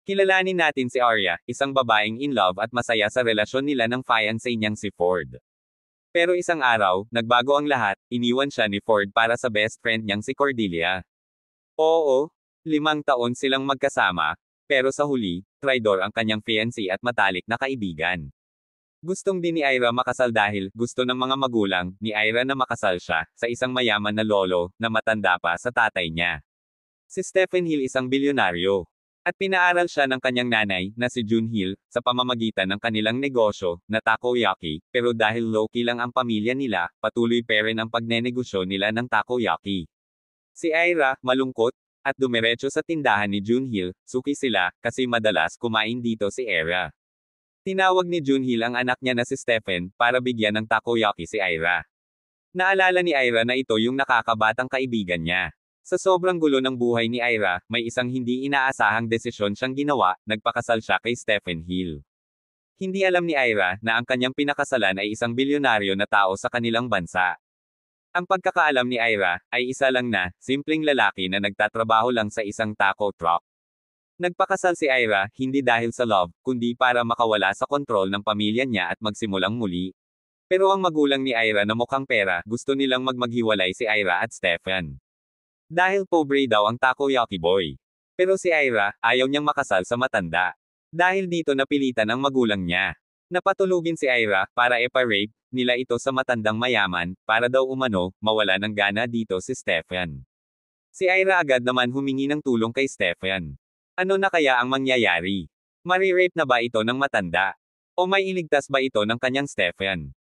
Kilalanin natin si Arya, isang babaeng in love at masaya sa relasyon nila ng fiancé niyang si Ford. Pero isang araw, nagbago ang lahat, iniwan siya ni Ford para sa best friend niyang si Cordelia. Oo, 5 taon silang magkasama, pero sa huli, traidor ang kanyang fiancé at matalik na kaibigan. Gustong din ni Ira makasal dahil gusto ng mga magulang ni Ira na makasal siya sa isang mayaman na lolo na matanda pa sa tatay niya. Si Stephen Hill isang bilyonaryo. At pinaaral siya ng kanyang nanay, na si June Hill, sa pamamagitan ng kanilang negosyo, na takoyaki, pero dahil low-key lang ang pamilya nila, patuloy pa rin ang pagnenegosyo nila ng takoyaki. Si Ira, malungkot, at dumiretso sa tindahan ni June Hill, suki sila, kasi madalas kumain dito si Ira. Tinawag ni June Hill ang anak niya na si Stephen, para bigyan ng takoyaki si Ira. Naalala ni Ira na ito yung nakakabatang kaibigan niya. Sa sobrang gulo ng buhay ni Ira, may isang hindi inaasahang desisyon siyang ginawa, nagpakasal siya kay Stephen Hill. Hindi alam ni Ira na ang kanyang pinakasalan ay isang bilyonaryo na tao sa kanilang bansa. Ang pagkakaalam ni Ira ay isa lang na, simpleng lalaki na nagtatrabaho lang sa isang taco truck. Nagpakasal si Ira, hindi dahil sa love, kundi para makawala sa kontrol ng pamilya niya at magsimulang muli. Pero ang magulang ni Ira na mukhang pera, gusto nilang maghiwalay si Ira at Stephen. Dahil pobre daw ang takoyaki boy. Pero si Ira, ayaw niyang makasal sa matanda. Dahil dito napilitan ang magulang niya. Napatulugin si Ira, para epa-rape nila ito sa matandang mayaman, para daw umano, mawala ng gana dito si Stephen. Si Ira agad naman humingi ng tulong kay Stephen. Ano na kaya ang mangyayari? Mari-rape na ba ito ng matanda? O may iligtas ba ito ng kanyang Stephen?